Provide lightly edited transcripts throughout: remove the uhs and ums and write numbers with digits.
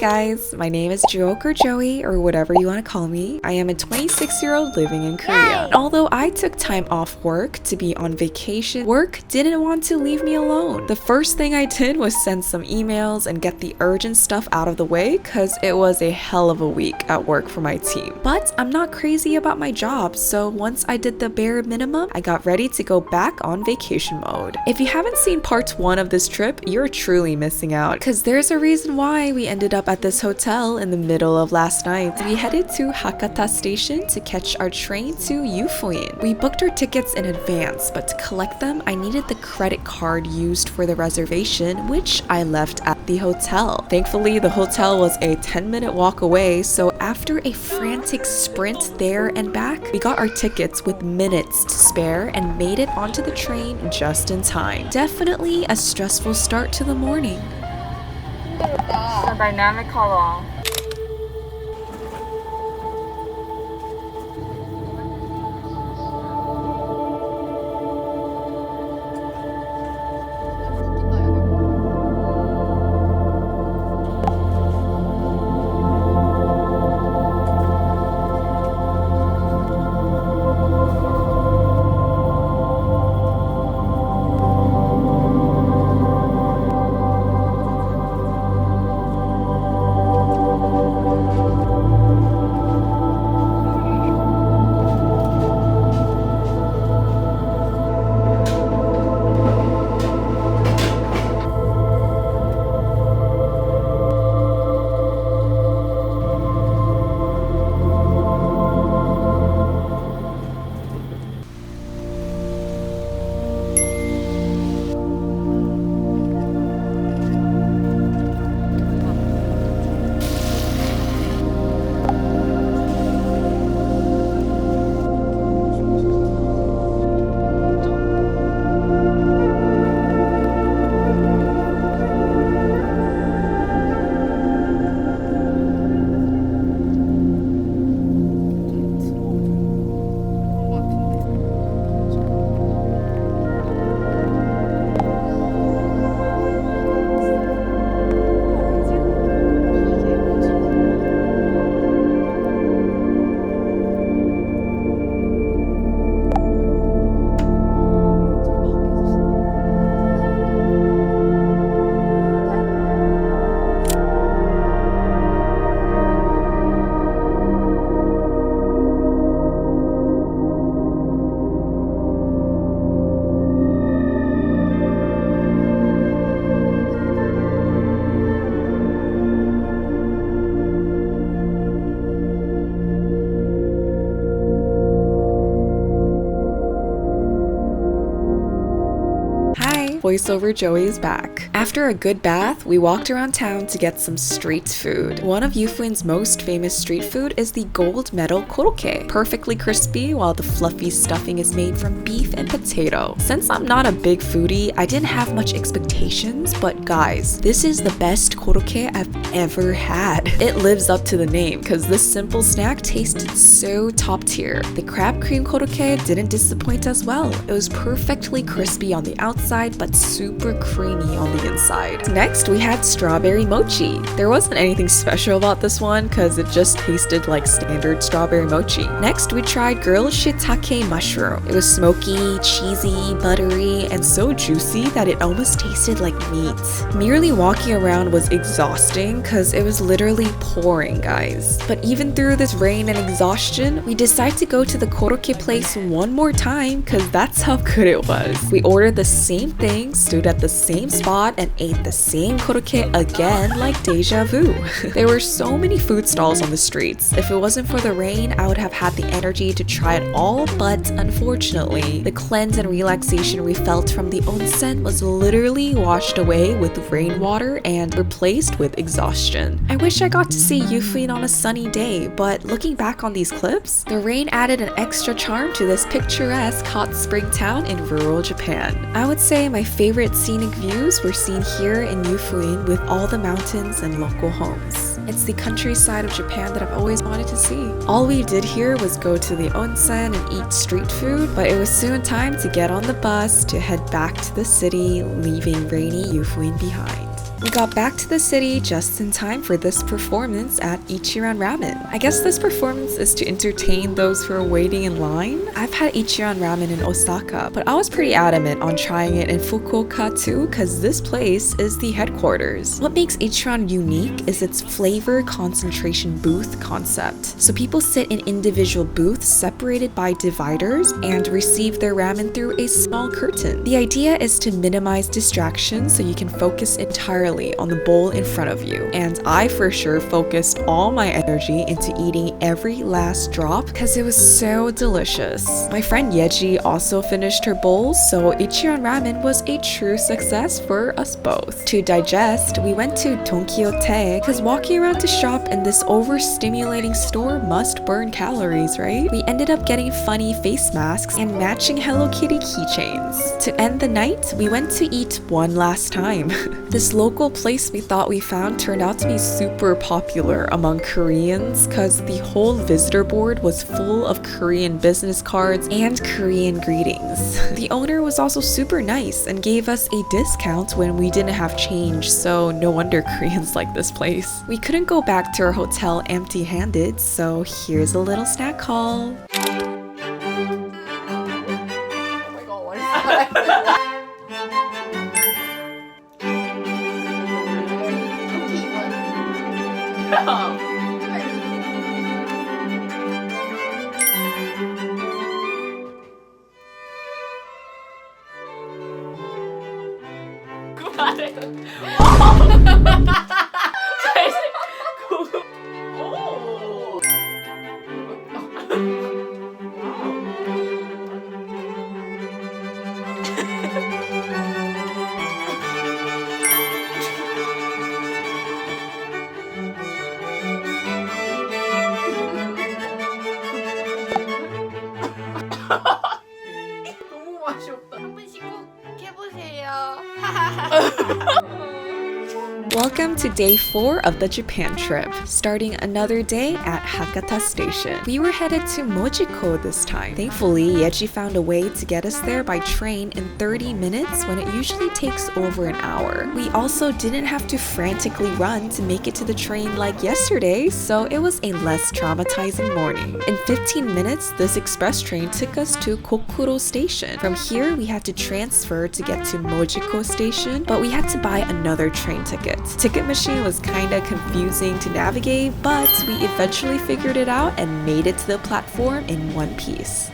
guys, my name is Joke or Joey or whatever you want to call me. I am a 26-year-old living in Korea. Although I took time off work to be on vacation, work didn't want to leave me alone. The first thing I did was send some emails and get the urgent stuff out of the way because it was a hell of a week at work for my team. But I'm not crazy about my job, so once I did the bare minimum, I got ready to go back on vacation mode. If you haven't seen part 1 of this trip, you're truly missing out because there's a reason why we ended up at this hotel in the middle of last night. We headed to Hakata Station to catch our train to Yufuin. We booked our tickets in advance, but to collect them, I needed the credit card used for the reservation, which I left at the hotel. Thankfully, the hotel was a 10-minute walk away, so after a frantic sprint there and back, we got our tickets with minutes to spare and made it onto the train just in time. Definitely a stressful start to the morning. It's a dynamic color. Voiceover Joey is back. After a good bath, we walked around town to get some street food. One of Yufuin's most famous street food is the gold medal korokke, perfectly crispy while the fluffy stuffing is made from beef and potato. Since I'm not a big foodie, I didn't have much expectations, but guys, this is the best korokke I've ever had. It lives up to the name because this simple snack tasted so top tier. The crab cream korokke didn't disappoint as well. It was perfectly crispy on the outside, but super creamy on the inside. Next, we had strawberry mochi. There wasn't anything special about this one because it just tasted like standard strawberry mochi. Next, we tried grilled shiitake mushroom. It was smoky, cheesy, buttery, and so juicy that it almost tasted like meat. Merely walking around was exhausting because it was literally pouring, guys. But even through this rain and exhaustion, we decided to go to the korokke place one more time because that's how good it was. We ordered the same thing, stood at the same spot, and ate the same korokke again like deja vu. There were so many food stalls on the streets. If it wasn't for the rain, I would have had the energy to try it all, but unfortunately, the cleanse and relaxation we felt from the onsen was literally washed away with rainwater and replaced with exhaustion. I wish I got to see Yufuin on a sunny day, but looking back on these clips, the rain added an extra charm to this picturesque hot spring town in rural Japan. I would say my favorite scenic views were seen here in Yufuin with all the mountains and local homes. It's the countryside of Japan that I've always wanted to see. All we did here was go to the onsen and eat street food, but it was soon time to get on the bus to head back to the city, leaving rainy Yufuin behind. We got back to the city just in time for this performance at Ichiran Ramen. I guess this performance is to entertain those who are waiting in line. I've had Ichiran Ramen in Osaka, but I was pretty adamant on trying it in Fukuoka too, because this place is the headquarters. What makes Ichiran unique is its flavor concentration booth concept. So people sit in individual booths separated by dividers and receive their ramen through a small curtain. The idea is to minimize distractions so you can focus entirely on the bowl in front of you. And I for sure focused all my energy into eating every last drop because it was so delicious. My friend Yeji also finished her bowl, so Ichiran Ramen was a true success for us both. To digest, we went to Tonkyote because walking around to shop in this overstimulating store must burn calories, right? We ended up getting funny face masks and matching Hello Kitty keychains. To end the night, we went to eat one last time. This local place we thought we found turned out to be super popular among Koreans because the whole visitor board was full of Korean business cards and Korean greetings. The owner was also super nice and gave us a discount when we didn't have change, so no wonder Koreans like this place. We couldn't go back to our hotel empty-handed, so here's a little snack haul. 너무 맛이 없다. 한 번씩 꼭 해보세요. Welcome to day 4 of the Japan trip, starting another day at Hakata Station. We were headed to Mojiko this time. Thankfully, Yeji found a way to get us there by train in 30 minutes when it usually takes over an hour. We also didn't have to frantically run to make it to the train like yesterday, so it was a less traumatizing morning. In 15 minutes, this express train took us to Kokuro Station. From here, we had to transfer to get to Mojiko Station, but we had to buy another train ticket. Ticket machine was kinda confusing to navigate, but we eventually figured it out and made it to the platform in one piece.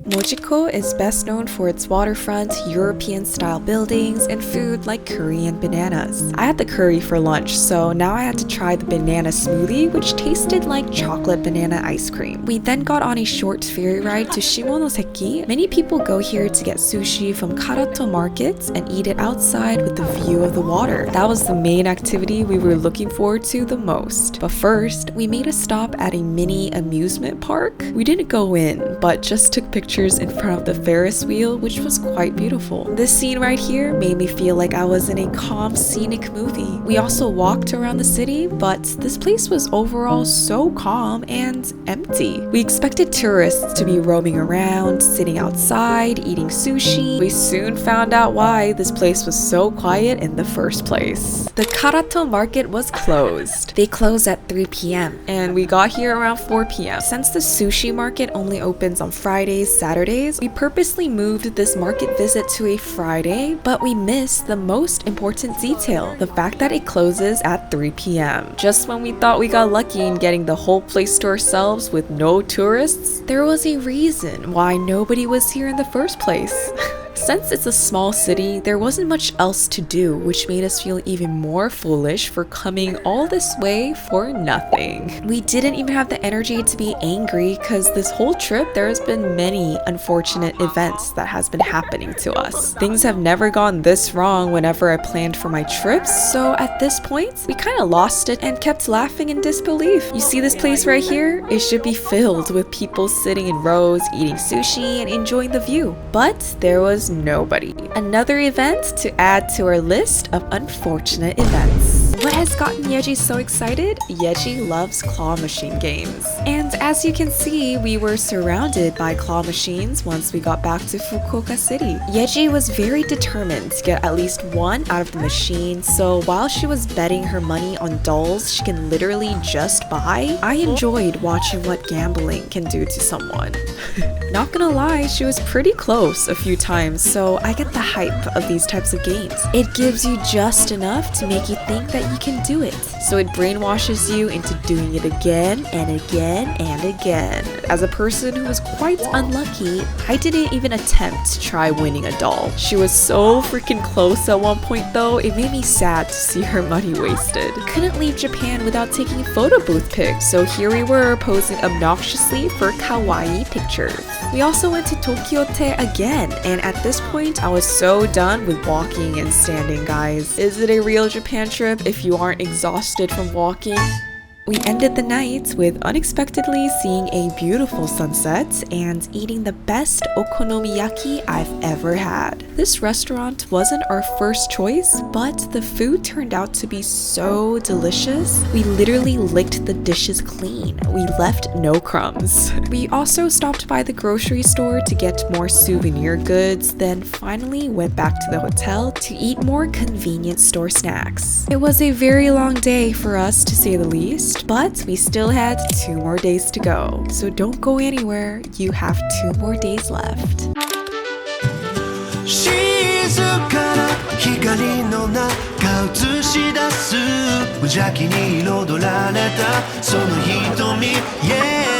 Mojiko is best known for its waterfront, European-style buildings, and food like curry and bananas. I had the curry for lunch, so now I had to try the banana smoothie, which tasted like chocolate banana ice cream. We then got on a short ferry ride to Shimonoseki. Many people go here to get sushi from Karato markets and eat it outside with the view of the water. That was the main activity we were looking forward to the most. But first, we made a stop at a mini amusement park. We didn't go in, but just took pictures in front of the Ferris wheel, which was quite beautiful. This scene right here made me feel like I was in a calm, scenic movie. We also walked around the city, but this place was overall so calm and empty. We expected tourists to be roaming around, sitting outside, eating sushi. We soon found out why this place was so quiet in the first place. The Karato market was closed. They closed at 3 p.m. and we got here around 4 p.m. Since the sushi market only opens on Fridays, Saturdays, we purposely moved this market visit to a Friday, but we missed the most important detail, the fact that it closes at 3 p.m. Just when we thought we got lucky in getting the whole place to ourselves with no tourists, there was a reason why nobody was here in the first place. Since it's a small city, there wasn't much else to do, which made us feel even more foolish for coming all this way for nothing. We didn't even have the energy to be angry because this whole trip there has been many unfortunate events that has been happening to us. Things have never gone this wrong whenever I planned for my trips, so at this point, we kind of lost it and kept laughing in disbelief. You see this place right here? It should be filled with people sitting in rows, eating sushi and enjoying the view. But there was nobody. Another event to add to our list of unfortunate events. What has gotten Yeji so excited? Yeji loves claw machine games. And as you can see, we were surrounded by claw machines once we got back to Fukuoka City. Yeji was very determined to get at least one out of the machine, so while she was betting her money on dolls she can literally just buy, I enjoyed watching what gambling can do to someone. Not gonna lie, she was pretty close a few times, so I get the hype of these types of games. It gives you just enough to make you think that you can do it, so it brainwashes you into doing it again and again and again. As a person who was quite unlucky, I didn't even attempt to try winning a doll. She was so freaking close at one point though, it made me sad to see her money wasted. Couldn't leave Japan without taking photo booth pics, so here we were posing obnoxiously for kawaii pictures. We also went to Tokyo-te again, and at this point I was so done with walking and standing, guys. Is it a real Japan trip if you aren't exhausted from walking? We ended the night with unexpectedly seeing a beautiful sunset and eating the best okonomiyaki I've ever had. This restaurant wasn't our first choice, but the food turned out to be so delicious. We literally licked the dishes clean. We left no crumbs. We also stopped by the grocery store to get more souvenir goods, then finally went back to the hotel to eat more convenience store snacks. It was a very long day for us, to say the least, but we still had 2 more days to go. So don't go anywhere, you have 2 more days left. 静かな光の中映し出す無邪気に彩られたその瞳 Yeah